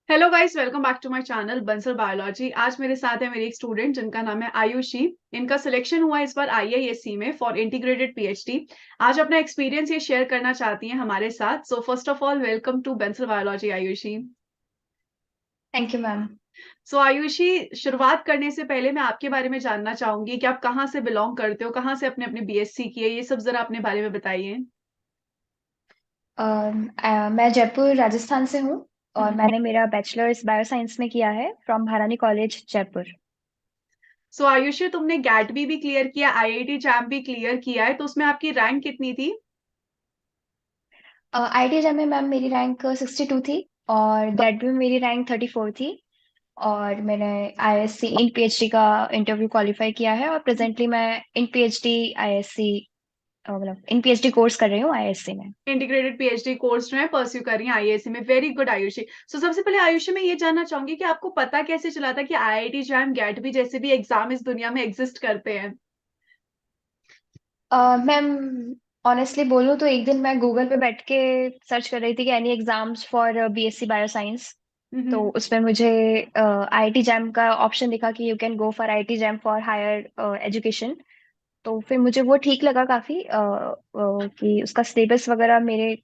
Hello guys, welcome back to my channel Bansal biology. आज मेरे साथ है मेरी एक स्टूडेंट जिनका नाम है आयुषी। इनका सिलेक्शन हुआ इस बार आईआईएससी में फॉर इंटीग्रेटेड पीएचडी। आज अपना एक्सपीरियंस ये शेयर करना चाहती हैं हमारे साथ। So first of all welcome to Bansal biology Ayushi. Thank you ma'am. So Ayushi, शुरुआत करने से पहले मैं आपके बारे में जानना चाहूंगी कि आप कहाँ से बिलोंग करते हो, कहाँ से अपने अपने बीएससी किए, ये सब जरा अपने बारे में बताइए। मैं जयपुर राजस्थान से हूँ और मैंने मेरा बैचलर्स बायोसाइंस में किया है फ्रॉम महारानी कॉलेज जयपुर। सो आयुषी, तुमने गैट भी क्लियर किया, आईआईटी जैम भी क्लियर किया है, तो उसमें आपकी रैंक कितनी थी? आईआईटी में मैम मेरी रैंक 62 थी और ग्रेड में मेरी रैंक 34 थी। और मैंने आईएससी इन पीएचडी का इंटरव्यू क्वालिफाई किया है और प्रेजेंटली मैं इन पीएचडी आईएससी मतलब इन पीएचडी कोर्स कर रही हूँ आईएससी में। इंटीग्रेटेड पीएचडी कोर्स जो है परस्यू कर रही हैं आईआईएससी में। Very good Ayushi. सो सबसे पहले आयुषी मैं ये जानना चाहूंगी कि आपको पता कैसे चला था कि आईआईटी जैम गेट भी जैसे भी एग्जाम इस दुनिया में एग्जिस्ट करते हैं? मैम ऑनेस्टली बोलूँ तो एक दिन मैं गूगल पे बैठ के सर्च कर रही थी कि any exams for BSc bioscience. तो हम्म। उसमें मुझे आईआईटी जैम का ऑप्शन दिखा कि you can go for IIT JAM for higher education. तो फिर मुझे वो ठीक लगा काफी कि उसका सिलेबस वगैरह मेरे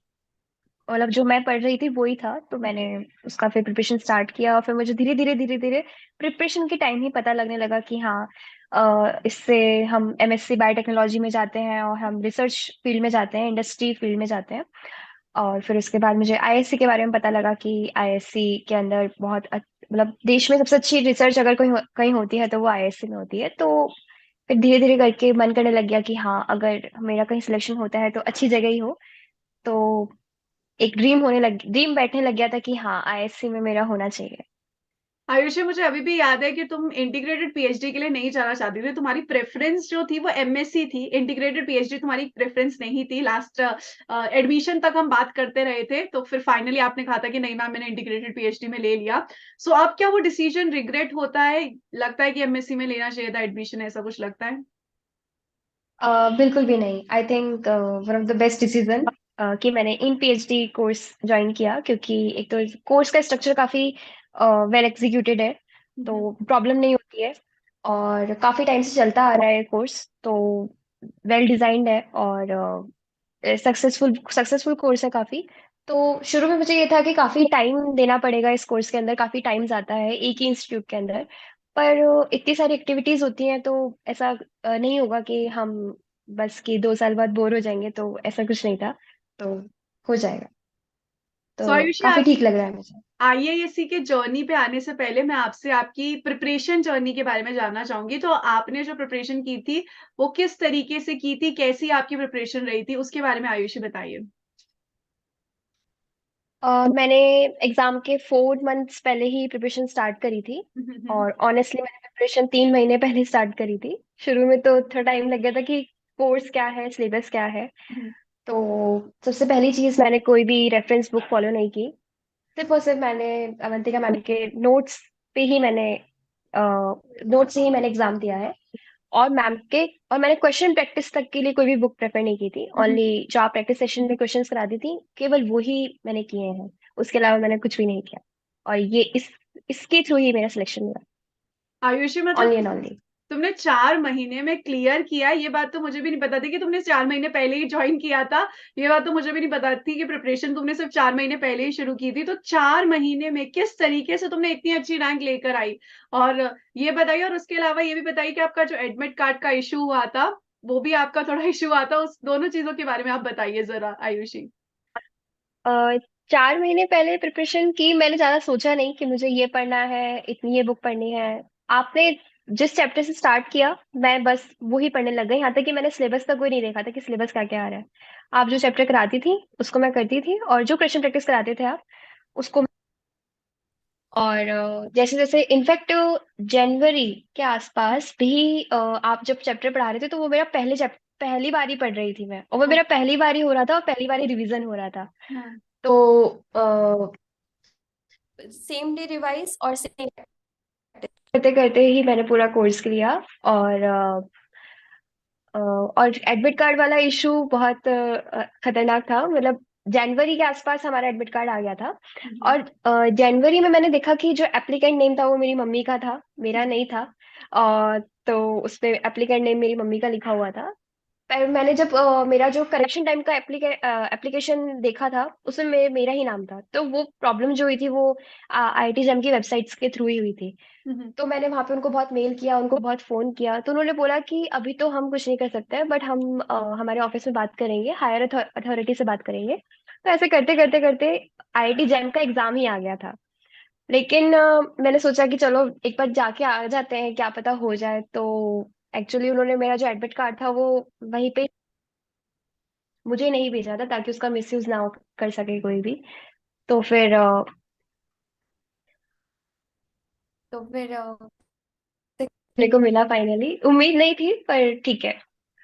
मतलब जो मैं पढ़ रही थी वो ही था। तो मैंने उसका फिर प्रिपरेशन स्टार्ट किया और फिर मुझे धीरे धीरे प्रिपरेशन के टाइम ही पता लगने लगा कि हाँ, इससे हम एमएससी बायोटेक्नोलॉजी में जाते हैं और हम रिसर्च फील्ड में जाते हैं, इंडस्ट्री फील्ड में जाते हैं। और फिर उसके बाद मुझे आईएससी के बारे में पता लगा कि आईएससी के अंदर मतलब देश में सबसे अच्छी रिसर्च अगर कहीं होती है तो वो आईएससी में होती है। तो फिर धीरे धीरे करके मन करने लग गया कि हाँ, अगर मेरा कहीं सिलेक्शन होता है तो अच्छी जगह ही हो। तो एक ड्रीम बैठने लग गया था कि हाँ, आईएससी में मेरा होना चाहिए। आयुषी, मुझे अभी भी याद है कि तुम इंटीग्रेटेड पीएचडी के लिए नहीं जाना चाहती थी। तुम्हारी प्रेफरेंस जो थी वो एमएससी थी, इंटीग्रेटेड पीएचडी तुम्हारी प्रेफरेंस नहीं थी। लास्ट एडमिशन तक हम बात करते रहे थे, तो फिर फाइनली आपने कहा था कि नहीं मैम, मैंने इंटीग्रेटेड पीएचडी में ले लिया। सो अब क्या वो डिसीजन रिग्रेट होता है? लगता है कि एमएससी में लेना चाहिए था एडमिशन, ऐसा कुछ लगता है? बिल्कुल भी नहीं। I think one of the best decision कि मैंने इन पीएचडी कोर्स ज्वाइन किया, क्योंकि एक तो कोर्स का स्ट्रक्चर काफी वेल एग्जीक्यूटेड है, तो हम्म। प्रॉब्लम नहीं होती है। और काफी टाइम से चलता आ रहा है कोर्स, तो वेल डिजाइंड है और सक्सेसफुल कोर्स है काफी। तो शुरू में मुझे ये था कि काफी टाइम देना पड़ेगा इस कोर्स के अंदर, काफी टाइम जाता है एक ही इंस्टीट्यूट के अंदर। पर इतनी सारी एक्टिविटीज होती हैं तो ऐसा नहीं होगा कि हम बस कि 2 साल बाद बोर हो जाएंगे, तो ऐसा कुछ नहीं था। तो हो जाएगा। तो सो आयुषी, काफी ठीक लग रहा है मुझे। आईआईएससी के जर्नी पे आने से पहले मैं आपसे आपकी प्रिपरेशन जर्नी के बारे में जानना चाहूंगी। तो आपने जो प्रिपरेशन की थी वो किस तरीके से की थी, कैसी आपकी प्रिपरेशन रही थी, उसके बारे में आयुषी बताइए। मैंने एग्जाम के 4 मंथ्स पहले ही प्रिपरेशन स्टार्ट करी थी। हम्म। और ऑनेस्टली मैंने प्रिपरेशन 3 महीने पहले स्टार्ट करी थी। शुरू में तो थोड़ा टाइम लग गया था कि कोर्स क्या है, सिलेबस क्या है। तो सबसे पहली चीज, मैंने कोई भी रेफरेंस बुक फॉलो नहीं की। सिर्फ और सिर्फ मैंने अवंतिका मैम के नोट्स से ही मैंने एग्जाम दिया है। और मैम के और मैंने क्वेश्चन प्रैक्टिस तक के लिए कोई भी बुक प्रेफर नहीं की थी। ओनली जो आप प्रैक्टिस सेशन में क्वेश्चंस कराती थी, केवल वो ही मैंने किए हैं। उसके अलावा मैंने कुछ भी नहीं किया। और ये इसके थ्रू ही मेरा सिलेक्शन हुआ। आयुषी, मतलब ओनली एंड ओनली। तुमने 4 महीने में क्लियर किया? ये बात तो मुझे भी नहीं पता थी कि तुमने 4 महीने पहले ही ज्वाइन किया था। ये बात तो मुझे भी नहीं पता थी कि प्रिपरेशन तुमने सिर्फ 4 महीने पहले ही शुरू की थी। तो 4 महीने में किस तरीके से तुमने इतनी अच्छी रैंक लेकर आई? और ये बताइए, और उसके अलावा ये भी बताइए कि आपका जो एडमिट कार्ड का इशू हुआ था, वो भी आपका थोड़ा इशू हुआ था, उस दोनों चीजों के बारे में आप बताइए जरा आयुषी। 4 महीने पहले प्रिपरेशन की, मैंने ज्यादा सोचा नहीं कि मुझे ये पढ़ना है, इतनी ये बुक पढ़नी है। आपने जिस चैप्टर से स्टार्ट किया, मैं बस वो ही पढ़ने लग गई। यहाँ तक कि मैंने सिलेबस तक कोई नहीं देखा था कि सिलेबस क्या क्या आ रहा है। आप जो चैप्टर कराती थी उसको मैं करती थी, और जो क्वेश्चन प्रैक्टिस कराते थे आप उसको। और जैसे जैसे इनफैक्ट जनवरी के आसपास भी आप जब चैप्टर पढ़ा रहे थे, तो वो मेरा पहली बार ही पढ़ रही थी मैं, और वो मेरा पहली बार ही हो रहा था और पहली बार ही रिवीजन हो रहा था। हाँ। तो सेम डे रिवाइज और सेम करते करते ही मैंने पूरा कोर्स लिया। और और एडमिट कार्ड वाला इशू बहुत खतरनाक था। मतलब जनवरी के आसपास हमारा एडमिट कार्ड आ गया था। हम्म। और जनवरी में मैंने देखा कि जो एप्लीकेंट नेम था वो मेरी मम्मी का था, मेरा हम्म। नहीं था। तो उस पे एप्लीकेंट नेम मेरी मम्मी का लिखा हुआ था। पर मैंने जब मेरा जो करेक्शन टाइम का एप्लीकेशन देखा था उसमें मेरा ही नाम था, तो वो प्रॉब्लम जो हुई थी वो आईआईटी जैम की वेबसाइट्स के थ्रू ही हुई थी। हम्म। तो मैंने वहां पे उनको बहुत मेल किया, उनको बहुत फोन किया, तो उन्होंने बोला कि अभी तो हम कुछ नहीं कर सकते हैं, बट हम हमारे ऑफिस में बात करेंगे, हायर अथॉरिटी से बात करेंगे। तो ऐसे करते करते करते आईआईटी जैम का एग्जाम ही आ गया था। लेकिन मैंने सोचा कि चलो एक बार जाके आ जाते हैं, क्या पता हो जाए। तो एक्चुअली उन्होंने मेरा जो एडमिट कार्ड था वो वहीं पे मुझे नहीं भेजा था, ताकि उसका मिसयूज ना कर सके कोई भी। तो फिर तो फिर देने को मिला फाइनली, उम्मीद नहीं थी पर ठीक है,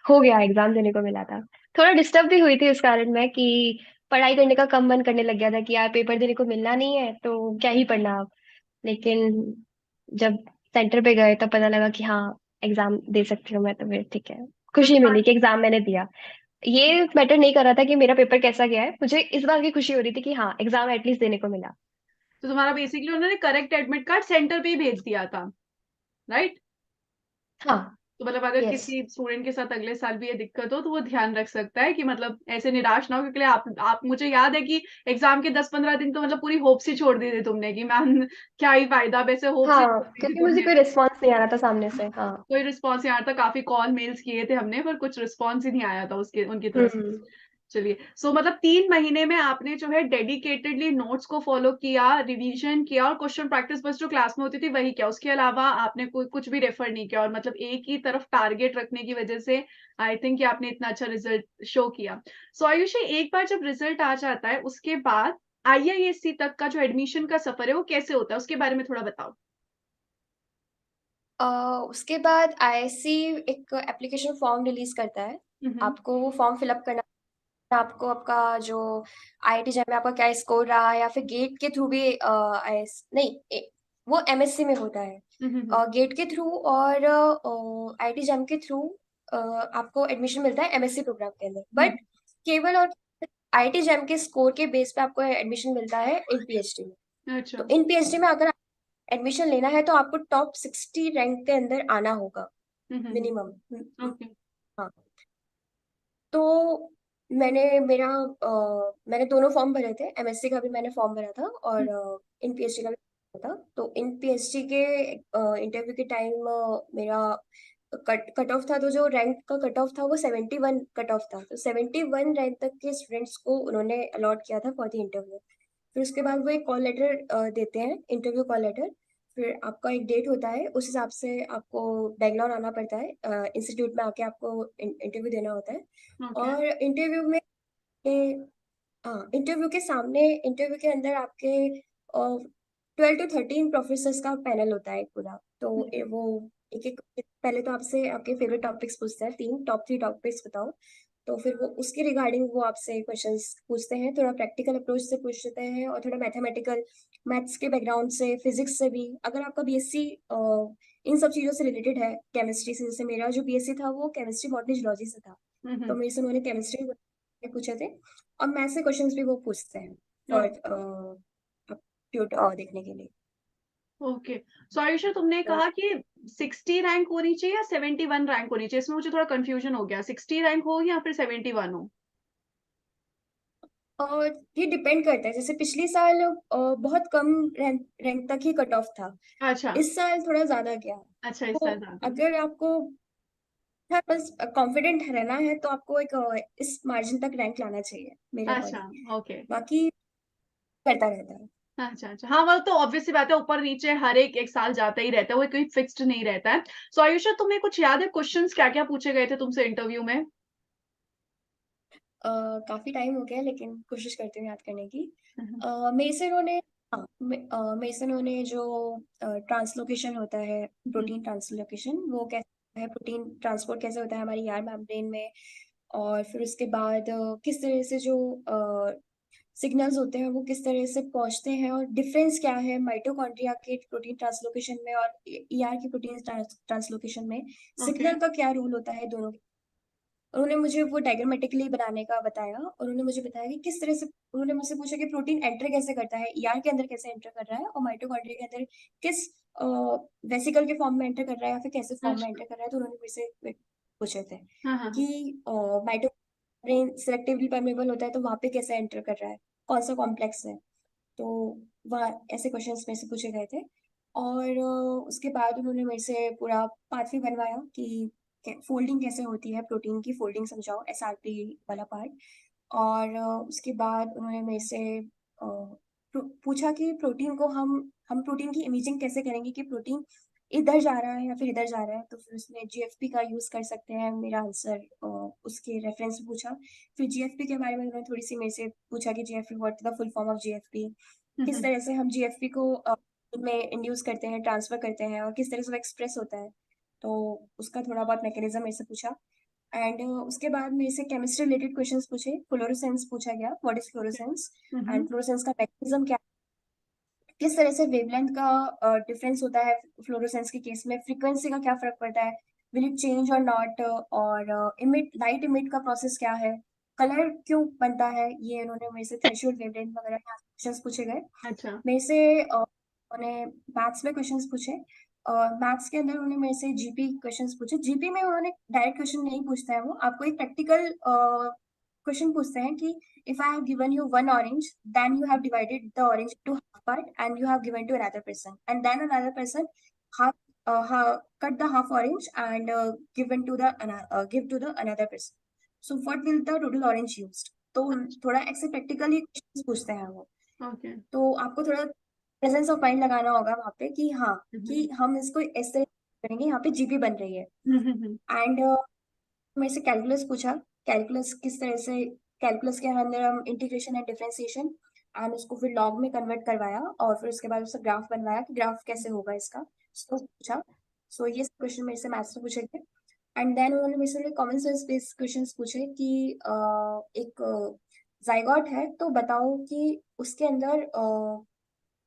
हो गया, एग्जाम देने को मिला था। थोड़ा डिस्टर्ब भी हुई थी इस कारण में कि पढ़ाई करने का कम मन करने लग गया था कि यार पेपर देने को मिलना नहीं है तो क्या ही पढ़ना अब। लेकिन जब सेंटर पे गए तब पता लगा कि हाँ, एग्जाम दे सकती हूँ मैं, तो फिर ठीक है, तो खुशी मिली तुम्हारा कि एग्जाम मैंने दिया। ये मैटर नहीं कर रहा था कि मेरा पेपर कैसा गया है, मुझे इस बात की खुशी हो रही थी कि हाँ, एग्जाम एटलीस्ट देने को मिला। तो तुम्हारा बेसिकली उन्होंने करेक्ट एडमिट कार्ड सेंटर पे ही भेज दिया था, राइट? हाँ। तो मतलब अगर यस। किसी स्टूडेंट के साथ अगले साल भी ये दिक्कत हो तो वो ध्यान रख सकता है कि मतलब ऐसे निराश ना हो, क्योंकि आप मुझे याद है कि एग्जाम के 10-15 दिन तो मतलब पूरी होप्स ही छोड़ दी थी तुमने कि मैम क्या ही फायदा, वैसे होप्स ही हाँ, छोड़ दी थी क्योंकि मुझे तुमने। कोई रिस्पॉन्स नहीं आ रहा था सामने से। हाँ। कोई रिस्पॉन्स नहीं आया था, काफी कॉल मेल्स किए थे हमने पर कुछ रिस्पॉन्स ही नहीं आया था उसके उनकी तरफ से। हम्म। चलिए, सो मतलब 3 महीने में आपने जो है डेडिकेटेडली नोट्स को फॉलो किया, रिवीजन किया और क्वेश्चन प्रैक्टिस बस जो क्लास में होती थी वही किया, उसके अलावा आपने कोई कुछ भी रेफर नहीं किया, और मतलब एक ही तरफ टारगेट रखने की वजह से आई थिंक कि आपने इतना अच्छा रिजल्ट शो किया। सो आयुषी, एक बार जब रिजल्ट आ जाता है उसके बाद आईआईएससी तक का जो एडमिशन का सफर है वो कैसे होता है, उसके बारे में थोड़ा बताओ। अ, उसके बाद आईआईएससी एक एप्लीकेशन फॉर्म रिलीज करता है। हम्म। आपको वो फॉर्म फिलअप करना है। आपको आपका जो आईआईटी जैम में आपका क्या स्कोर रहा, या फिर गेट के थ्रू भी आईएस नहीं वो एमएससी में होता है। हम्म। गेट के थ्रू और आईआईटी जैम के थ्रू आपको एडमिशन मिलता है एमएससी प्रोग्राम के अंदर, हम्म। बट केवल और आईआईटी जैम के स्कोर के बेस पे आपको एडमिशन मिलता है इन पीएचडी में। अच्छा। तो इन पीएचडी में अगर एडमिशन लेना है तो आपको टॉप 60 रैंक के अंदर आना होगा हम्म। मिनिमम। ओके। हाँ। तो मैंने दोनों फॉर्म भरे थे, एमएससी का भी मैंने फॉर्म भरा था और इन पीएचडी का भी भरा था। तो इन पीएचडी के इंटरव्यू के टाइम मेरा कट ऑफ था, तो जो रैंक का कट ऑफ था वो 71 कट ऑफ था। तो 71 रैंक तक के स्टूडेंट्स को उन्होंने अलॉट किया था फॉर द इंटरव्यू। फिर उसके बाद वो एक कॉल लेटर देते हैं, इंटरव्यू कॉल लेटर। फिर आपका एक डेट होता है, उस हिसाब से आपको बेंगलोर आना पड़ता है, इंस्टीट्यूट में आके आपको इंटरव्यू देना होता है। ओके। और इंटरव्यू में हाँ, इंटरव्यू के अंदर आपके 12 to 13 प्रोफेसर्स का पैनल होता है पूरा। तो वो एक एक पहले तो आपसे आपके फेवरेट टॉपिक्स पूछते हैं, तीन टॉप 3 टॉपिक्स बताओ। तो फिर वो उसके रिगार्डिंग वो आपसे क्वेश्चंस पूछते हैं, थोड़ा प्रैक्टिकल अप्रोच से पूछते हैं और थोड़ा मैथमेटिकल, मैथ्स के बैकग्राउंड से, फिजिक्स से भी। अगर आपका बीएससी इन सब चीज़ों से रिलेटेड है, केमिस्ट्री से, जैसे मेरा जो बीएससी था वो केमिस्ट्री बॉटनी जूलॉजी से था, तो हम्म। मेरे से उन्होंने केमिस्ट्री पूछे थे। और मैथ्स से क्वेश्चंस भी वो पूछते हैं फॉर एप्टीट्यूड देखने के लिए। ओके। सो आयुषा, तुमने तो, कहा कि 60 रैंक होनी चाहिए या 71 रैंक होनी चाहिए, इसमें मुझे थोड़ा कंफ्यूजन हो गया, 60 रैंक हो या फिर 71 हो? और ये डिपेंड करता है, जैसे पिछली साल बहुत कम रैंक तक ही कट ऑफ था। अच्छा। इस साल थोड़ा ज्यादा गया। अच्छा, इस तो साल ज्यादा। अगर आपको था बस कॉन्फिडेंट रहना है तो आपको एक इस मार्जिन तक रैंक लाना चाहिए मेरे अच्छा। अकॉर्डिंग। ओके। बाकी करता रहता है। अच्छा, अच्छा। हाँ, वो तो ऑब्वियस सी बात है, ऊपर नीचे हर एक एक साल जाता ही रहता है, वो कोई फिक्स्ड नहीं रहता है। सो आयुषा, तुम्हें कुछ याद है क्वेश्चंस क्या क्या पूछे गए थे तुमसे इंटरव्यू में? काफी टाइम हो गया लेकिन कोशिश करती हूँ याद करने की। हम्म। मेरे से उन्होंने हाँ, मेरे से उन्होंने जो ट्रांसलोकेशन होता है, हम्म। प्रोटीन ट्रांसलोकेशन वो कैसे है, प्रोटीन ट्रांसपोर्ट कैसे होता है हमारी यार मेम्ब्रेन में। और फिर उसके बाद किस तरह से जो सिग्नल्स होते हैं वो किस तरह से पहुंचते हैं, और डिफरेंस क्या है माइटोकॉन्ड्रिया के प्रोटीन ट्रांसलोकेशन में और ईआर की प्रोटीन ट्रांसलोकेशन में, ओके। सिग्नल का क्या रोल होता है दोनों। उन्होंने मुझे वो डायग्रामेटिकली बनाने का बताया, और उन्होंने मुझे बताया कि किस तरह से, उन्होंने मुझसे पूछा कि प्रोटीन एंटर कैसे करता है, ईआर के अंदर कैसे एंटर कर रहा है, और माइटोकॉन्ड्रिया के अंदर किस वेसिकल के फॉर्म में एंटर कर रहा है या फिर कैसे फॉर्म में अच्छा। एंटर कर रहा है। तो उन्होंने मेरे से पूछे थे हाँ, हाँ, हाँ। कि माइटोकॉन्ड्रिया सिलेक्टिवली परमेबल होता है तो वहां पे कैसे एंटर कर रहा है, कौन सा कॉम्प्लेक्स है। तो वहाँ ऐसे क्वेश्चंस मेरे से पूछे गए थे। और उसके बाद उन्होंने मेरे से पूरा पाथवे बनवाया कि फोल्डिंग कैसे होती है, प्रोटीन की फोल्डिंग समझाओ, एसआरपी वाला पार्ट। और उसके बाद उन्होंने मेरे से पूछा कि प्रोटीन को हम प्रोटीन की इमेजिंग कैसे करेंगे, कि प्रोटीन इधर जा रहा है या फिर इधर जा रहा है, तो फिर उसमें जीएफपी का यूज कर सकते हैं। मेरा आंसर उसके रेफरेंस में पूछा। फिर जीएफपी के बारे में उन्होंने थोड़ी सी मेरे से पूछा कि GFP what the full form of GFP, किस तरह से हम जीएफपी को में इंड्यूस करते हैं, ट्रांसफर करते हैं, और किस तरह से वो एक्सप्रेस होता है। तो उसका थोड़ा बहुत मैकेनिज्म मेरे से पूछा। एंड उसके बाद मेरे से केमिस्ट्री रिलेटेड क्वेश्चंस पूछे। फ्लोरोसेंस पूछा गया, what is okay. Fluorescence, hmm. And fluorescence का मैकेनिज्म क्या, किस तरह से वेवलेंथ का डिफरेंस होता है फ्लोरोसेंस के केस में, फ्रीक्वेंसी का क्या फर्क पड़ता है, विल इट चेंज और नॉट, और इमिट लाइट इमिट का प्रोसेस क्या है, कलर क्यों बनता है, ये उन्होंने मेरे से थ्रेशोल्ड वेवलेंथ वगैरह क्वेश्चंस पूछे गए। अच्छा। मेरे से उन्होंने मैथ्स में क्वेश्चंस पूछे। मैथ्स के अंदर उन्होंने मेरे से जीपी क्वेश्चंस पूछे। जीपी में उन्होंने डायरेक्ट क्वेश्चन नहीं पूछता है, वो आपको एक प्रैक्टिकल क्वेश्चन पूछते हैं कि if I have given you one orange, then you have divided the orange into half part and you have given to another person, and then another person half, cut the half orange and give to the another person. So what will the total orange used? तो थोड़ा ऐसे practically question पूछते हैं वो। Okay. तो आपको थोड़ा presence of mind लगाना होगा वहाँ पे कि हाँ, हम्म। कि हम इसको इस तरह करेंगे, यहाँ पे जीपी बन रही है। हम्म। एंड मेरे से कैलकुलस पूछा। कैलकुलस किस तरह से, कैलकुलस के अंदर हम इंटीग्रेशन एंड डिफरेंशिएशन एंड उसको फिर लॉग में कन्वर्ट करवाया, और फिर उसके बाद उसका ग्राफ बनवाया कि ग्राफ कैसे होगा इसका, उसको पूछा। सो ये क्वेश्चन मेरे से मैथ्स में पूछे गए। एंड देन उन्होंने मेरे से कॉमन सेंस बेस्ड क्वेश्चंस पूछे कि एक जाइगोट है तो बताओ कि उसके अंदर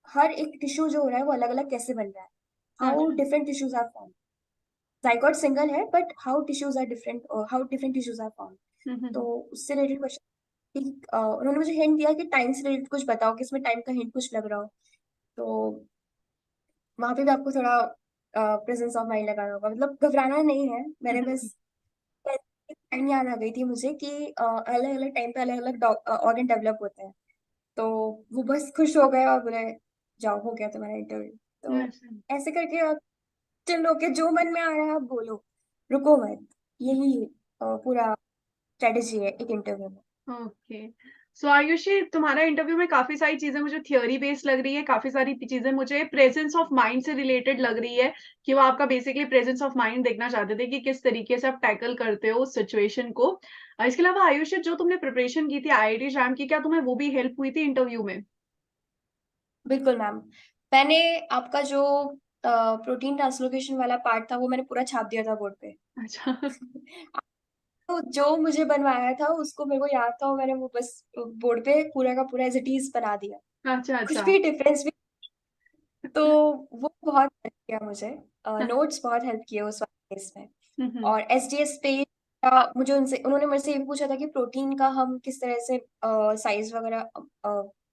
हर एक टिश्यू जो हो रहा है वो अलग अलग कैसे बन रहा है, हाउ अच्छा। Different tissues are form. Zygote single है but how tissues are different, how different tissues are form. तो हम्म। उससे रिलेटेड क्वेश्चन, उन्होंने मुझे हिंट दिया कि टाइम से रिलेटेड कुछ बताओ कि इसमें टाइम का हिंट कुछ लग रहा हो। तो वहां पे भी आपको थोड़ा प्रेजेंस ऑफ माइंड लगाना होगा, मतलब घबराना नहीं है। मैंने बस टाइम याद आ गई थी मुझे कि अलग अलग टाइम पे अलग अलग ऑर्गन डेवलप होते हैं। तो वो बस खुश हो गए और बोले जाओ हो गया तुम्हारा इंटरव्यू। तो अच्छा। ऐसे करके आप चिल होके जो मन में आ रहा है आप बोलो, रुको मत। यही पूरा स्ट्रेटेजी है एक इंटरव्यू में। ओके। सो आयुषी, तुम्हारा इंटरव्यू में काफी सारी चीजें मुझे थियोरी बेस्ड लग रही है, काफी सारी चीजें मुझे प्रेजेंस ऑफ माइंड से रिलेटेड लग रही है, कि वो आपका बेसिकली प्रेजेंस ऑफ माइंड देखना चाहते थे कि किस तरीके से आप टैकल करते हो उस सिचुएशन को। इसके अलावा आयुषी, जो तुमने प्रिपरेशन की थी आईआईटी जैम की, क्या तुम्हें वो भी हेल्प हुई थी इंटरव्यू में? बिल्कुल मैम। मैंने आपका जो प्रोटीन ट्रांसलोकेशन वाला पार्ट था वो मैंने पूरा छाप दिया था बोर्ड पे। अच्छा। तो जो मुझे बनवाया था उसको मेरे को याद था, और मैंने वो बस बोर्ड पे पूरा का पूरा एज इट इज बना दिया। अच्छा। कुछ अच्छा। भी डिफरेंस भी, तो वो बहुत हेल्प किया मुझे। नोट्स बहुत हेल्प किए उस वाले केस में। हम्म। और एसडीएस पे का मुझे उन्होंने मेरे से ये भी पूछा था कि प्रोटीन का हम किस तरह से साइज वगैरह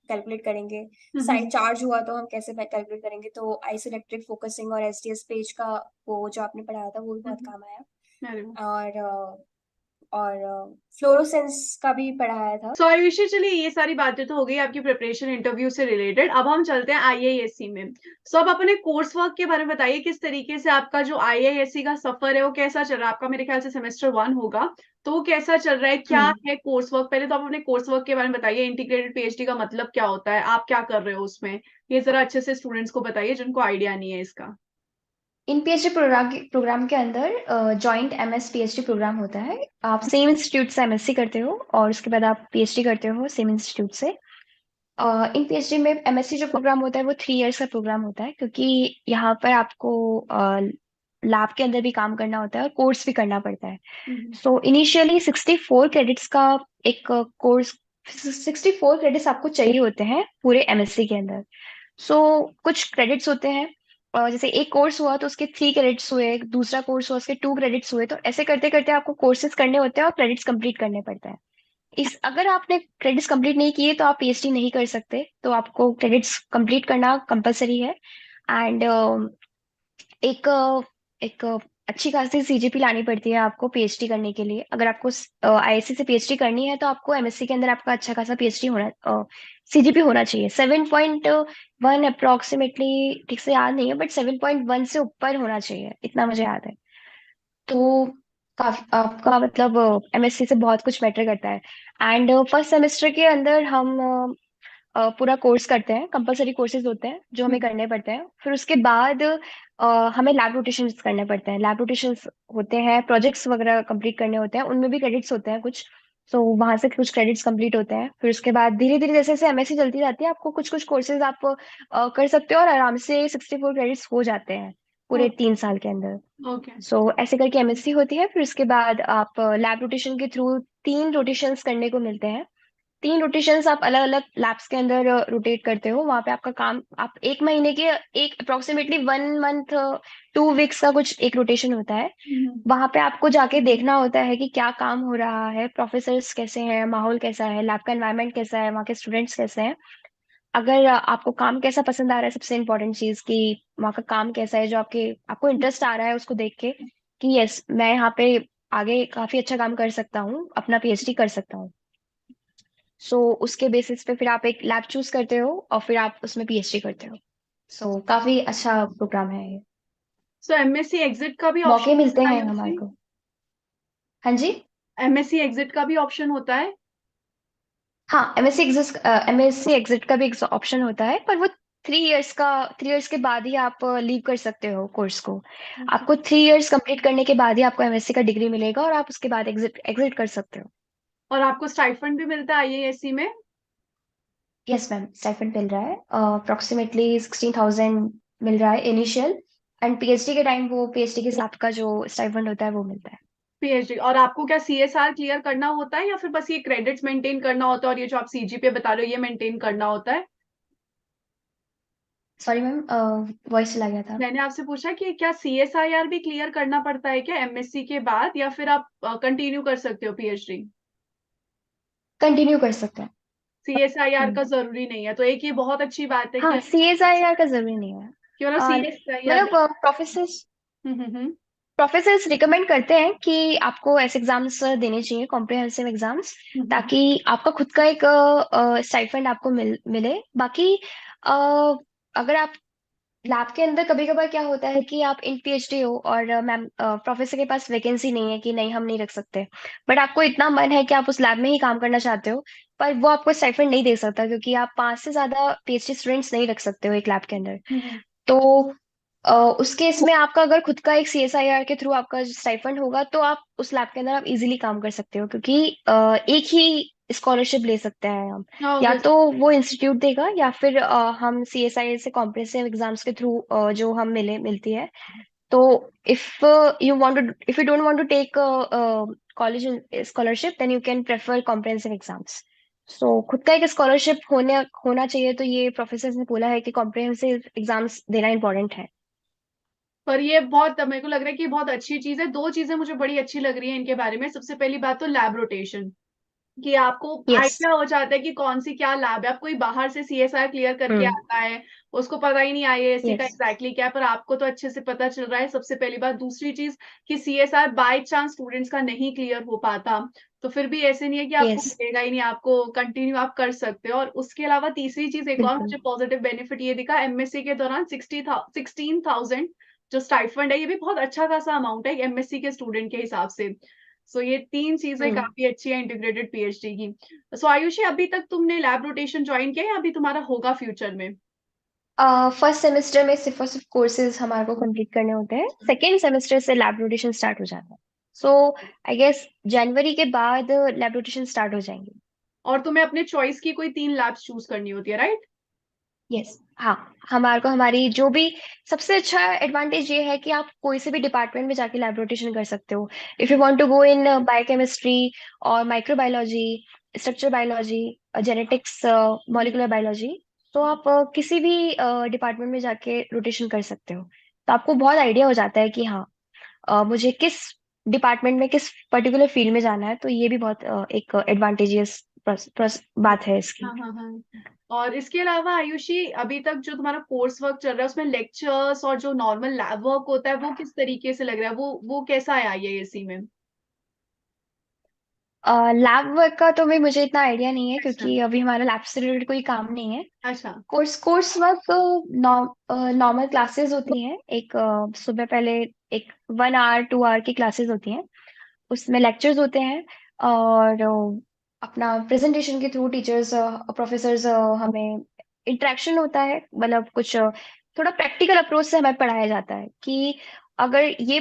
कैलकुलेट करेंगे, साइज हम्म। चार्ज हुआ तो हम कैसे कैलकुलेट करेंगे। तो आइसोइलेक्ट्रिक फोकसिंग और एसडीएस पेज का वो जो आपने पढ़ाया था वो भी बहुत हम्म। काम आया। अरे वाह। और फ्लोरोसेंस का भी पढ़ाया था। सो आयुषी, चलिए ये सारी बातें तो हो गई आपकी प्रिपरेशन इंटरव्यू से रिलेटेड, अब हम चलते हैं आईआईएससी में। सो अब अपने कोर्स वर्क के बारे में बताइए, किस तरीके से आपका जो आईआईएससी का सफर है वो कैसा चल रहा है आपका? मेरे ख्याल से सेमेस्टर 1 होगा, तो वो कैसा चल रहा है, क्या हम्म। है कोर्स वर्क? पहले तो आप अपने कोर्स वर्क के बारे में बताइए, इंटीग्रेटेड पीएचडी का मतलब क्या होता है, आप क्या कर रहे हो उसमें, ये जरा अच्छे से स्टूडेंट्स को बताइए जिनको आइडिया नहीं है इसका। इन पीएचडी प्रोग्राम के अंदर जॉइंट एमएस पीएचडी प्रोग्राम होता है। आप सेम इंस्टीट्यूट से एमएससी करते हो और उसके बाद आप पीएचडी करते हो सेम इंस्टीट्यूट से। इन पीएचडी में एमएससी जो प्रोग्राम होता है वो 3 इयर्स का प्रोग्राम होता है, क्योंकि यहाँ पर आपको लैब के अंदर भी काम करना होता है और कोर्स भी करना पड़ता है। हम्म। सो इनिशियली 64 क्रेडिट्स का एक कोर्स, 64 क्रेडिट्स आपको चाहिए होते हैं पूरे एमएससी के अंदर। सो कुछ क्रेडिट्स होते हैं जैसे एक कोर्स हुआ तो उसके 3 क्रेडिट्स हुए, दूसरा कोर्स हुआ उसके 2 क्रेडिट्स हुए, तो ऐसे करते करते आपको कोर्सेज करने होते हैं और क्रेडिट्स कंप्लीट करने पड़ते हैं। इस अगर आपने क्रेडिट्स कंप्लीट नहीं किए तो आप पीएचडी नहीं कर सकते, तो आपको क्रेडिट्स कंप्लीट करना कंपलसरी है। एंड एक एक अच्छी खासी सीजीपी लानी पड़ती है आपको पीएचडी करने के लिए। अगर आपको आईआईएससी से पीएचडी करनी है तो आपको एमएससी के अंदर आपका अच्छा खासा पीएचडी होना, सीजीपी होना चाहिए 7.1 अप्रोक्सीमेटली, ठीक से याद नहीं है बट 7.1 से ऊपर होना चाहिए, इतना मुझे याद है। तो काफी आपका मतलब एमएससी से बहुत कुछ मैटर करता है। एंड फर्स्ट सेमेस्टर के अंदर हम पूरा कोर्स करते हैं, कंपलसरी कोर्सेज होते हैं जो हमें करने पड़ते हैं। फिर उसके बाद हमें लैब रोटेशंस करने पड़ते हैं, लैब रोटेशंस होते हैं, प्रोजेक्ट्स वगैरह कंप्लीट करने होते हैं, उनमें भी क्रेडिट्स होते हैं कुछ। तो वहां से कुछ क्रेडिट्स कंप्लीट होते हैं। फिर उसके बाद धीरे धीरे जैसे जैसे एमएससी चलती जाती है, आपको कुछ कुछ कोर्सेज आप कर सकते हो और आराम से 64 क्रेडिट्स हो जाते हैं पूरे 3 साल के अंदर। ओके। सो ऐसे करके एमएससी होती है। फिर उसके बाद आप लैब रोटेशन के थ्रू 3 रोटेशंस करने को मिलते हैं। 3 रोटेशंस आप अलग अलग लैब्स के अंदर रोटेट करते हो। वहां पे आपका काम, आप एक महीने के, एक अप्रोक्सीमेटली 1 मंथ 2 वीक्स का कुछ एक रोटेशन होता है। हम्म। वहां पे आपको जाके देखना होता है कि क्या काम हो रहा है, प्रोफेसर्स कैसे हैं, माहौल कैसा है, लैब का एनवायरनमेंट कैसा है, वहाँ के स्टूडेंट्स कैसे हैं। अगर आपको काम कैसा पसंद आ रहा है, सबसे इम्पोर्टेंट चीज कि वहाँ का काम कैसा है, जो आपको इंटरेस्ट आ रहा है उसको देख के कि यस मैं यहाँ पे आगे काफी अच्छा काम कर सकता हूँ, अपना पीएचडी कर सकता हूँ। सो उसके बेसिस पे फिर आप एक लैब चूज करते हो और फिर आप उसमें पीएचडी करते हो। सो काफी अच्छा प्रोग्राम है ये। सो एमएससी एग्जिट का भी मौके ऑप्शन मिलते होता है हैं हमारे आयुषी? को। हाँ जी। एमएससी एग्जिट का भी ऑप्शन होता है? हाँ, एमएससी एग्जिट का भी एक ऑप्शन होता है, पर वो 3 इयर्स का, 3 इयर्स के बाद ही आप लीव कर सकते हो कोर्स को। ओके। आपको 3 इयर्स कंप्लीट करने के बाद ही आपको एमएससी का डिग्री मिलेगा और आप उसके बाद एग्जिट एग्जिट कर सकते हो। और आपको स्टाइफंड भी मिलता है आईएएससी में? यस मैम, स्टाइपेंड मिल रहा है अप्रोक्सीमेटली 16,000 मिल रहा है इनिशियल। एंड पीएचडी के टाइम वो पीएचडी के हिसाब का जो स्टाइपेंड होता है वो मिलता है। पीएचडी, और आपको क्या सीएसआर क्लियर करना होता है या फिर बस ये क्रेडिट्स मेंटेन करना होता है और ये जो आप सीजीपीए बता रहे हो ये मेंटेन करना होता है? सॉरी मैम, वॉइस चला गया था। मैंने आपसे पूछा कि क्या सीएसआईआर भी क्लियर करना पड़ता है क्या एमएससी के बाद, या फिर आप कंटिन्यू कर सकते हो पीएचडी? कंटिन्यू कर सकते हैं। सीएसआईआर हम्म। का जरूरी नहीं है, तो एक ये बहुत अच्छी बात है हाँ, कि सीएसआईआर का जरूरी नहीं है। मतलब सीएसआईआर। मतलब प्रोफेसर हम्म। प्रोफेसर्स रिकमेंड करते हैं कि आपको ऐसे एग्जाम्स देने चाहिए, कॉम्प्रिहेंसिव एग्जाम्स, हम्म। ताकि आपका खुद का एक स्टाइपेंड आपको मिले। बाकी अ, अगर आप लैब के अंदर, कभी कभार क्या होता है कि आप इन पीएचडी हो और मैम प्रोफेसर के पास वैकेंसी नहीं है कि नहीं हम नहीं रख सकते, बट आपको इतना मन है कि आप उस लैब में ही काम करना चाहते हो, पर वो आपको स्टाइपेंड नहीं दे सकता क्योंकि आप 5 से ज्यादा पीएचडी स्टूडेंट्स नहीं रख सकते हो एक लैब के अंदर। हम्म। तो उस केस में आपका अगर खुद का एक सीएसआईआर के थ्रू आपका स्टाइफंड होगा तो आप उस लैब के अंदर आप इजीली काम कर सकते हो, क्योंकि एक ही स्कॉलरशिप ले सकते हैं हम। या ऑब्वियस। तो वो इंस्टीट्यूट देगा या फिर हम सीएसआईआर से कॉम्प्रिहेंसिव एग्जाम्स के थ्रू जो हम मिलती है। तो if if you don't want to take college scholarship, then you can prefer comprehensive exams. So खुद का एक स्कॉलरशिप होना चाहिए, तो ये प्रोफेसर ने बोला है कि कॉम्प्रिहेंसिव एग्जाम्स देना इंपॉर्टेंट है। पर ये बहुत, मेरे को लग रहा है कि ये बहुत अच्छी चीज है। दो चीजें मुझे बड़ी अच्छी लग रही है इनके बारे में। सबसे पहली बात तो लैब रोटेशन, कि आपको यस। आइडिया हो जाता है कि कौन सी क्या लैब है। आप कोई बाहर से सीएसआर क्लियर करके हम्म। आता है, उसको पता ही नहीं आईएएससी का यस। एग्जैक्टली क्या है, पर आपको तो अच्छे से पता चल रहा है। सबसे पहली बात। दूसरी चीज कि सीएसआर बाय चांस स्टूडेंट्स का नहीं क्लियर हो पाता, तो फिर भी ऐसे नहीं है कि आपको यस। मिलेगा ही नहीं, आपको कंटिन्यू आप कर सकते हो। और उसके अलावा तीसरी चीज एक और बिल्कुल। मुझे पॉजिटिव बेनिफिट ये दिखा एमएससी के दौरान, 16,000 जो स्टाइफंड है, ये भी बहुत अच्छा खासा अमाउंट है एमएससी के स्टूडेंट के हिसाब से। सो ये तीन चीजें हम्म। काफी अच्छी है इंटीग्रेटेड पीएचडी की। सो आयुषी, अभी तक तुमने लैब रोटेशन ज्वाइन किया है या अभी तुम्हारा होगा फ्यूचर में? फर्स्ट सेमेस्टर में सिर्फ और सिर्फ कोर्सेज हमारे को कंप्लीट करने होते हैं, सेकेंड सेमेस्टर से लैब रोटेशन स्टार्ट हो जाता है। सो आई गेस जनवरी के बाद लैब रोटेशन स्टार्ट हो जाएंगे। और तुम्हें अपने चॉइस की कोई 3 लैब्स चूज करनी होती है, राइट? यस। हाँ, हमारे को हमारी जो भी सबसे अच्छा एडवांटेज ये है कि आप कोई से भी डिपार्टमेंट में जाके लैब रोटेशन कर सकते हो। If you want to go in biochemistry और microbiology, structure biology, genetics, molecular biology, तो आप किसी भी डिपार्टमेंट में जाके रोटेशन कर सकते हो। तो आपको बहुत आइडिया हो जाता है कि हाँ, मुझे किस डिपार्टमेंट में किस पर्टिकुलर फील्ड में जाना है। तो ये भी बहुत एक एडवांटेजियस बात है इसकी। हाँ हाँ हाँ। और इसके अलावा आयुषी, अभी तक जो तुम्हारा कोर्स वर्क चल रहा है उसमें लेक्चर्स और जो नॉर्मल लैब वर्क होता है वो किस तरीके से लग रहा है, वो कैसा है आईआईएससी में? लैब वर्क का तो भी मुझे इतना आइडिया नहीं है, अच्छा। क्योंकि अभी हमारा लैब से रिलेटेड कोई काम नहीं है। अच्छा। कोर्स वर्क नॉर्मल क्लासेस होती हैं। एक सुबह पहले एक 1 आवर 2 आवर की क्लासेस होती हैं। उसमें लेक्चर्स होते हैं, और अपना प्रेजेंटेशन के थ्रू टीचर्स प्रोफेसर्स हमें इंटरेक्शन होता है। मतलब कुछ थोड़ा प्रैक्टिकल अप्रोच से हमें पढ़ाया जाता है कि अगर ये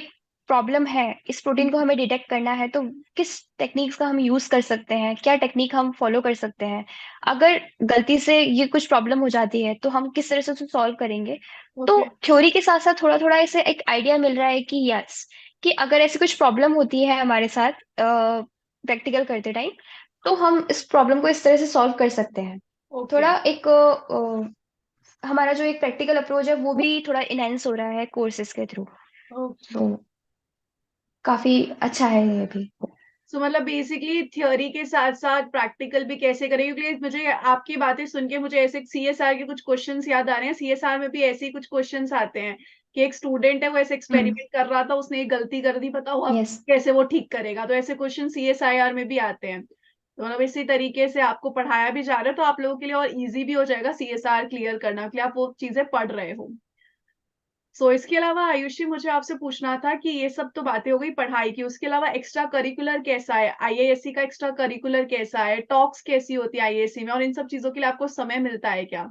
प्रॉब्लम है, इस प्रोटीन को हमें डिटेक्ट करना है, तो किस टेक्निक्स का हम यूज कर सकते हैं, क्या टेक्निक हम फॉलो कर सकते हैं। अगर गलती से ये कुछ प्रॉब्लम हो जाती है तो हम किस तरह से उसे सॉल्व करेंगे। तो ओके। थ्योरी के साथ साथ थोड़ा थोड़ा ऐसे एक आइडिया मिल रहा है कि यस, कि अगर ऐसी कुछ प्रॉब्लम होती है हमारे साथ प्रैक्टिकल करते टाइम, तो हम इस प्रॉब्लम को इस तरह से सॉल्व कर सकते हैं। ओके। थोड़ा एक हमारा जो एक प्रैक्टिकल अप्रोच है वो भी थोड़ा इनहेंस हो रहा है कोर्सेज के थ्रू। ओके। तो काफी अच्छा है ये भी। सो मतलब बेसिकली थ्योरी के साथ साथ प्रैक्टिकल भी कैसे करें, क्योंकि मुझे आपकी बातें सुन के मुझे ऐसे सीएसआर के कुछ क्वेश्चंस याद आ रहे हैं। सीएसआर में भी ऐसे ही कुछ क्वेश्चंस आते हैं कि एक स्टूडेंट है, वो ऐसे हम्म। एक्सपेरिमेंट कर रहा था, उसने एक गलती कर दी, बताओ अब यस। कैसे वो ठीक करेगा। तो ऐसे क्वेश्चन सीएसआईआर में भी आते हैं। तो मतलब इसी तरीके से आपको पढ़ाया भी जा रहा है, तो आप लोगों के लिए और इजी भी हो जाएगा सीएसआर क्लियर करना, कि आप वो चीजें पढ़ रहे हो। सो इसके अलावा आयुषी, मुझे आपसे पूछना था कि ये सब तो बातें हो गई पढ़ाई की, उसके अलावा एक्स्ट्रा करिकुलर कैसा है आईआईएससी का? एक्स्ट्रा करिकुलर कैसा है, टॉक्स कैसी होती है आईआईएससी में, और इन सब चीजों के लिए आपको समय मिलता है क्या?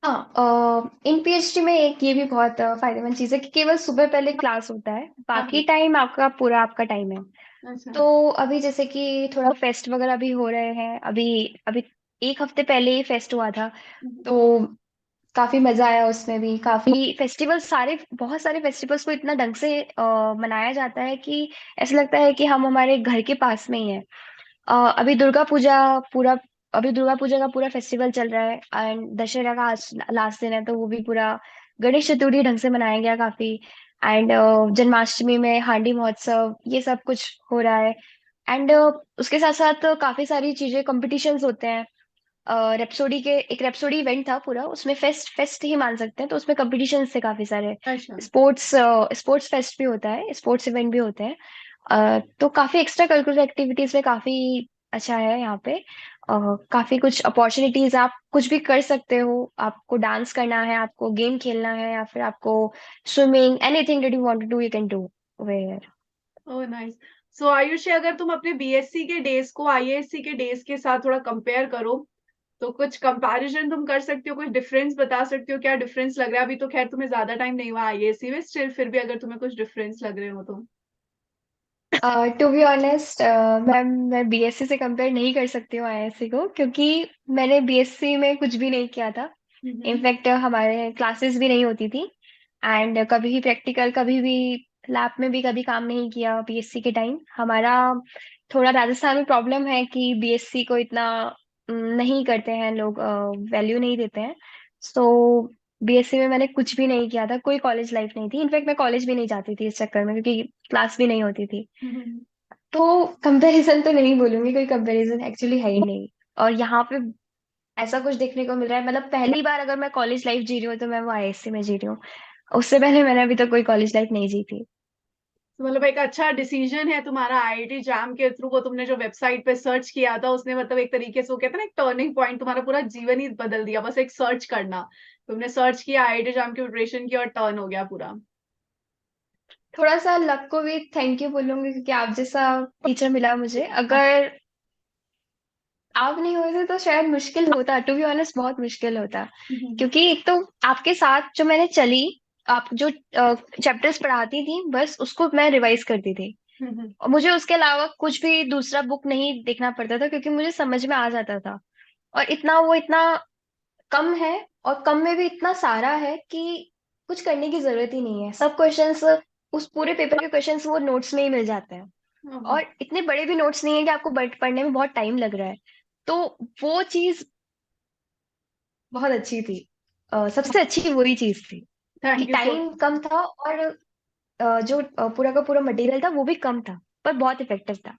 हाँ, इन पीएचडी में एक ये भी बहुत फायदेमंद चीज है कि केवल सुबह पहले क्लास होता है, हाँ बाकी हाँ। टाइम आपका पूरा आपका टाइम है। अच्छा। तो अभी जैसे कि थोड़ा फेस्ट वगैरह भी हो रहे हैं। अभी अभी एक हफ्ते पहले ही फेस्ट हुआ था। हम्म। तो काफी मजा आया उसमें भी। काफी फेस्टिवल, सारे बहुत सारे फेस्टिवल्स को इतना ढंग से मनाया जाता है कि ऐसा लगता है कि हम हमारे घर के पास में ही है। अभी दुर्गा पूजा पूरा अभी दुर्गा पूजा का पूरा फेस्टिवल चल रहा है, एंड दशहरा का आज लास्ट दिन है, तो वो भी पूरा। गणेश चतुर्थी ढंग से मनाया गया काफी। एंड जन्माष्टमी में हांडी महोत्सव, ये सब कुछ हो रहा है। एंड उसके साथ साथ काफी सारी चीजें, कॉम्पिटिशन्स होते हैं। एक रेप्सोडी इवेंट था पूरा, उसमें फेस्ट फेस्ट ही मान सकते हैं। तो उसमें कॉम्पिटिशन्स थे काफी सारे। अच्छा। स्पोर्ट्स स्पोर्ट्स फेस्ट भी होता है, स्पोर्ट्स इवेंट भी होते हैं। तो काफी एक्स्ट्रा करिकुलर एक्टिविटीज में काफी अच्छा है यहाँ पे। काफी कुछ अपॉर्चुनिटीज, आप कुछ भी कर सकते हो। आपको डांस करना है, आपको गेम खेलना है, या फिर आपको swimming, anything that you want to do you can do where. Oh nice. So Ayushi, अगर तुम अपने बीएससी के डेज को आईएएससी के डेज के साथ थोड़ा कंपेयर करो, तो कुछ कंपैरिजन तुम कर सकती हो, कुछ डिफरेंस बता सकती हो, क्या डिफरेंस लग रहा है? अभी तो खैर तुम्हें ज्यादा टाइम नहीं हुआ आईएएससी में, स्टिल फिर भी अगर तुम्हें कुछ डिफरेंस लग रहे हो तो। टू बी ऑनेस्ट, मैं बीएससी से कंपेयर नहीं कर सकती हूँ आईआईएससी को, क्योंकि मैंने बीएससी में कुछ भी नहीं किया था। हम्म। इनफैक्ट हमारे क्लासेस भी नहीं होती थी, एंड कभी भी प्रैक्टिकल, कभी भी लैब में भी कभी काम नहीं किया बीएससी के टाइम हमारा। थोड़ा राजस्थान में प्रॉब्लम है कि बीएससी को इतना नहीं करते हैं लोग, वैल्यू नहीं देते हैं। सो बीएससी में मैंने कुछ भी नहीं किया था, कोई कॉलेज लाइफ नहीं थी। इनफैक्ट मैं कॉलेज भी नहीं जाती थी इस चक्कर में, क्योंकि क्लास भी नहीं होती थी। हम्म। तो कंपैरिजन तो नहीं बोलूंगी, कोई कंपैरिजन एक्चुअली है ही नहीं। और यहाँ पे ऐसा कुछ देखने को मिल रहा है, मतलब पहली बार अगर मैं कॉलेज लाइफ जी रही हूँ तो मैं वो आईआईएससी में जी रही हूँ। उससे पहले मैंने अभी तक कोई कॉलेज लाइफ नहीं जी थी। तो मतलब एक अच्छा डिसीजन है तुम्हारा आईआईटी जैम के थ्रू, वो तुमने जो वेबसाइट पे सर्च किया था उसने मतलब एक तरीके से वो कहते हैं ना, एक टर्निंग पॉइंट, तुम्हारा पूरा जीवन ही बदल दिया, बस एक सर्च करना। तुमने सर्च किया, आईआईटी जैम की प्रिपरेशन की, और टर्न हो गया पूरा। थोड़ा सा लक को भी थैंक यू बोलूंगी, क्योंकि आप जैसा टीचर मिला मुझे। अगर आप नहीं होते तो शायद मुश्किल होता, टू बी ऑनेस्ट बहुत मुश्किल होता। हम्म। क्योंकि एक तो आपके साथ जो मैंने चली, आप जो चैप्टर्स पढ़ाती थी बस उसको मैं रिवाइज करती थी। हम्म। और मुझे उसके अलावा कुछ भी दूसरा बुक नहीं देखना पड़ता था, क्योंकि मुझे समझ में आ जाता था। और इतना कम है, और कम में भी इतना सारा है कि कुछ करने की जरूरत ही नहीं है। सब क्वेश्चंस, उस पूरे पेपर के क्वेश्चंस वो नोट्स में ही मिल जाते हैं। हम्म। और इतने बड़े भी नोट्स नहीं है कि आपको पढ़ने में बहुत टाइम लग रहा है। तो वो चीज बहुत अच्छी थी। सबसे अच्छी वही चीज थी कि थैंक यू सो टाइम कम था, और जो पूरा का पूरा मटेरियल था वो भी कम था, पर बहुत इफेक्टिव था।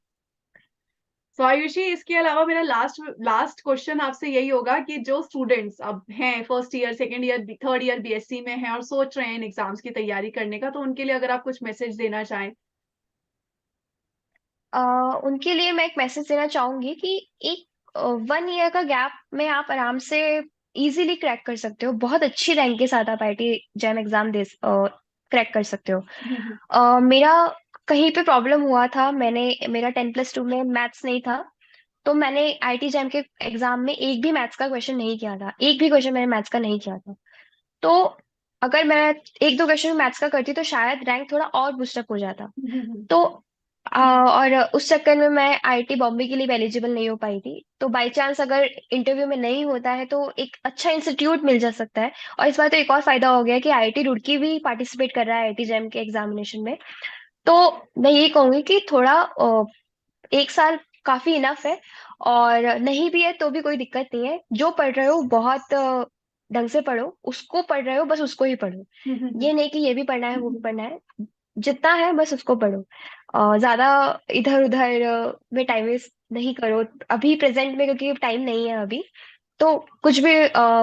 सो आयुषी, इसके अलावा मेरा लास्ट लास्ट क्वेश्चन आपसे यही होगा कि जो स्टूडेंट्स अब हैं first year, second year, third year BSc में हैं और सोच रहे हैं इन एग्जाम्स की तैयारी करने का, तो उनके लिए अगर आप कुछ मैसेज देना चाहें। अ, उनके लिए मैं एक मैसेज देना चाहूंगी कि एक 1 ईयर का गैप में आप आराम से इजीली क्रैक कर सकते हो, बहुत अच्छी रैंक के साथ आप IT jam exam they crack कर सकते हो। मेरा कहीं पे प्रॉब्लम हुआ था, मैंने मेरा 10+2 में मैथ्स नहीं था, तो मैंने आईटी जैम के एग्जाम में एक भी मैथ्स का क्वेश्चन नहीं किया था, एक भी क्वेश्चन मैंने मैथ्स का नहीं किया था। तो अगर मैं एक दो क्वेश्चन मैथ्स का करती तो शायद रैंक थोड़ा और बूस्टअप हो जाता। तो और उस चक्कर में मैं आईआईटी बॉम्बे के लिए एलिजिबल नहीं हो पाई थी। तो बाय चांस अगर इंटरव्यू में नहीं होता है तो एक अच्छा इंस्टीट्यूट मिल जा सकता है। और इस बार तो एक और फायदा हो गया कि आईआईटी रुड़की भी पार्टिसिपेट कर रहा है आईआईटी जैम के एग्जामिनेशन में। तो मैं यही कहूंगी कि थोड़ा 1 साल काफी इनफ है, और नहीं भी है तो भी कोई दिक्कत नहीं है। जो पढ़ रहे हो बहुत ढंग से पढ़ो, उसको पढ़ रहे हो बस उसको ही पढ़ो। ये नहीं कि ये भी पढ़ना है वो भी पढ़ना है, जितना है बस उसको पढ़ो। ज्यादा इधर उधर में टाइम वेस्ट नहीं करो अभी प्रेजेंट में, क्योंकि टाइम नहीं है अभी। तो कुछ भी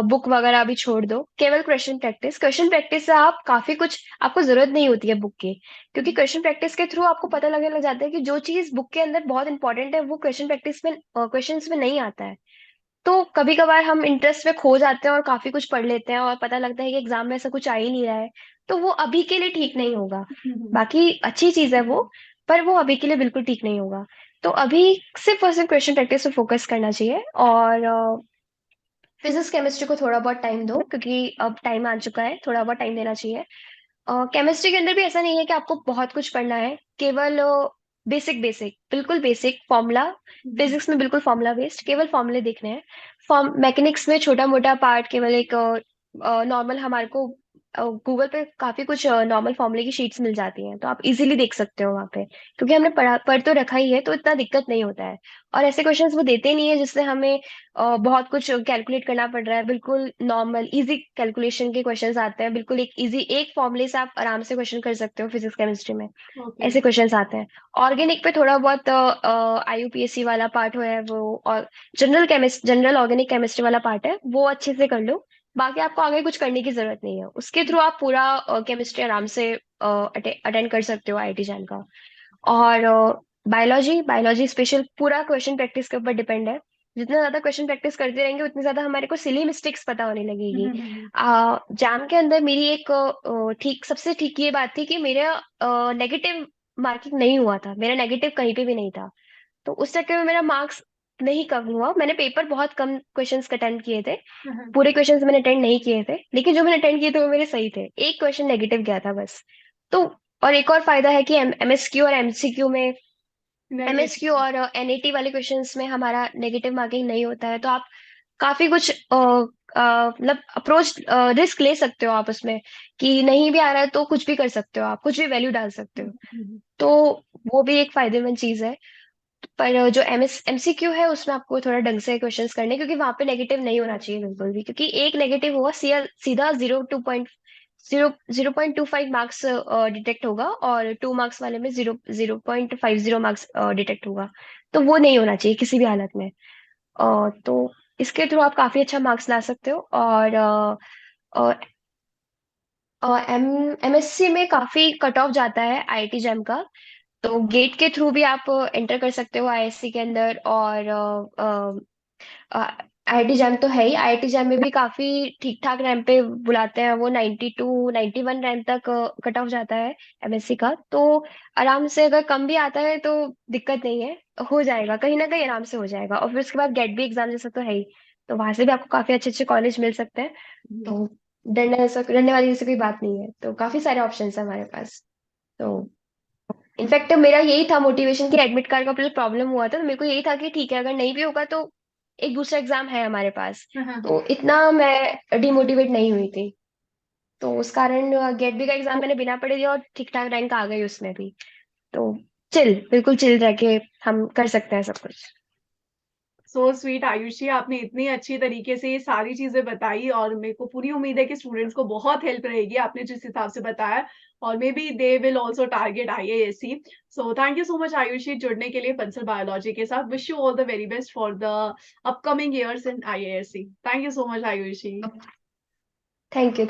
बुक वगैरह अभी छोड़ दो, केवल क्वेश्चन प्रैक्टिस से आप काफी कुछ, आपको जरूरत नहीं होती है बुक की, क्योंकि क्वेश्चन प्रैक्टिस के थ्रू आपको पता लगने लग जाता है कि जो चीज बुक के अंदर बहुत इंपॉर्टेंट है वो क्वेश्चंस में नहीं आता है। तो कभी कभार हम इंटरेस्ट में खो जाते हैं और काफी कुछ पढ़ लेते हैं और पता लगता है कि एग्जाम में ऐसा कुछ आ ही नहीं रहा है। तो वो अभी के लिए ठीक नहीं होगा। बाकी अच्छी चीज है वो, पर वो अभी के लिए बिल्कुल ठीक नहीं होगा। तो अभी सिर्फ और सिर्फ क्वेश्चन प्रैक्टिस पे फोकस करना चाहिए, और फिजिक्स केमिस्ट्री को थोड़ा बहुत टाइम दो, क्योंकि अब टाइम आ चुका है, थोड़ा बहुत टाइम देना चाहिए। केमिस्ट्री के अंदर भी ऐसा नहीं है कि आपको बहुत कुछ पढ़ना है, केवल बेसिक बेसिक बिल्कुल बेसिक फॉर्मूला। फिजिक्स में बिल्कुल फॉर्मूला बेस्ड, केवल फॉर्मूले देखने हैं। फॉर्म मैकेनिक्स में छोटा मोटा पार्ट, केवल एक नॉर्मल हमारे को गूगल पे काफी कुछ नॉर्मल फॉर्मूले की शीट्स मिल जाती हैं, तो आप इजीली देख सकते हो वहाँ पे, क्योंकि हमने पढ़ तो रखा ही है, तो इतना दिक्कत नहीं होता है। और ऐसे क्वेश्चंस वो देते नहीं है जिससे हमें बहुत कुछ कैलकुलेट करना पड़ रहा है। बिल्कुल नॉर्मल इजी कैलकुलेशन के क्वेश्चंस आते हैं, बिल्कुल एक इजी एक फॉर्मूले से आप आराम से क्वेश्चन कर सकते हो फिजिक्स केमिस्ट्री में। ओके। ऐसे क्वेश्चंस आते हैं। ऑर्गेनिक पे थोड़ा बहुत आईयूपीएससी वाला पार्ट है वो, और जनरल ऑर्गेनिक केमिस्ट्री वाला पार्ट है वो अच्छे से कर लो। बाकी आपको आगे कुछ करने की जरूरत नहीं है, उसके थ्रू आप पूरा केमिस्ट्री आराम से अटेंड कर सकते हो आईआईटी जैम का। और बायोलॉजी बायोलॉजी स्पेशल पूरा क्वेश्चन प्रैक्टिस के ऊपर डिपेंड है। जितना ज्यादा क्वेश्चन प्रैक्टिस करते रहेंगे उतनी ज्यादा हमारे को सिली मिस्टेक्स पता होने लगेगी। जैम के अंदर मेरी एक ठीक सबसे ठीक ये बात थी कि मेरा नेगेटिव मार्किंग नहीं हुआ था, मेरा नेगेटिव कहीं पे भी नहीं था। तो उस चक्कर में मेरा मार्क्स नहीं कम हुआ। मैंने पेपर बहुत कम क्वेश्चंस अटेंड किए थे, पूरे क्वेश्चंस मैंने अटेंड नहीं किए थे, लेकिन जो मैंने अटेंड किए थे वो मेरे सही थे, एक क्वेश्चन नेगेटिव गया था बस। तो और एक और फायदा है कि एमएसक्यू और एमसीक्यू में, एमएसक्यू और एनएटी वाले क्वेश्चंस में हमारा नेगेटिव मार्किंग नहीं होता है, तो आप काफी कुछ मतलब अप्रोच रिस्क ले सकते हो आप उसमें, कि नहीं भी आ रहा है तो कुछ भी कर सकते हो, आप कुछ भी वैल्यू डाल सकते हो। तो वो भी एक फायदेमंद चीज है। पर जो एमसीक्यू है उसमें आपको थोड़ा ढंग से क्वेश्चंस करने, क्योंकि वहां पे नेगेटिव नहीं होना चाहिए बिल्कुल भी, क्योंकि एक नेगेटिव हुआ सीधा 0.25 मार्क्स डिटेक्ट होगा, और 2 मार्क्स वाले में 0.50 मार्क्स डिटेक्ट होगा। तो वो नहीं होना चाहिए किसी भी हालत में। तो इसके थ्रू आप काफी अच्छा मार्क्स ला सकते हो। और एम एमएससी में काफी कट ऑफ जाता है आईआईटी जैम का, तो गेट के थ्रू भी आप एंटर कर सकते हो आईएससी के अंदर। और आईआईटी जैम तो है ही, आईआईटी जैम में भी काफी ठीक ठाक रैंक पे बुलाते हैं वो, 92 91 रैंक तक कट ऑफ जाता है एमएससी का। तो आराम से अगर कम भी आता है तो दिक्कत नहीं है, हो जाएगा कहीं ना कहीं, आराम से हो जाएगा। और फिर उसके बाद गेट भी एग्जाम जैसा तो है ही, तो वहां से भी आपको काफी अच्छे अच्छे कॉलेज मिल सकते हैं। तो डरने वाली जैसे कोई बात नहीं है, तो काफी सारे ऑप्शन है हमारे पास। तो इनफैक्ट मेरा यही था मोटिवेशन कि एडमिट कार्ड का प्रॉब्लम हुआ था, तो मेरे को यही था कि ठीक है अगर नहीं भी होगा तो एक दूसरा एग्जाम है हमारे पास। तो इतना मैं डिमोटिवेट नहीं हुई थी। तो उस कारण गेट बी का एग्जाम मैंने बिना पढ़े दिया और ठीक ठाक रैंक आ गई उसमें भी। तो बिल्कुल चिल रह के हम कर सकते हैं सब कुछ। सो स्वीट आयुषी, आपने इतनी अच्छी तरीके से ये सारी चीज़ें बताई और मेरे को पूरी उम्मीद है कि स्टूडेंट्स को बहुत हेल्प रहेगी आपने जिस हिसाब से बताया और maybe they will also target IAS ही। So thank you so much Ayushi जुड़ने के लिए पंसल बायोलॉजी के साथ। Wish you all the very best for the upcoming years in IASC. Thank you so much Ayushi. Thank you.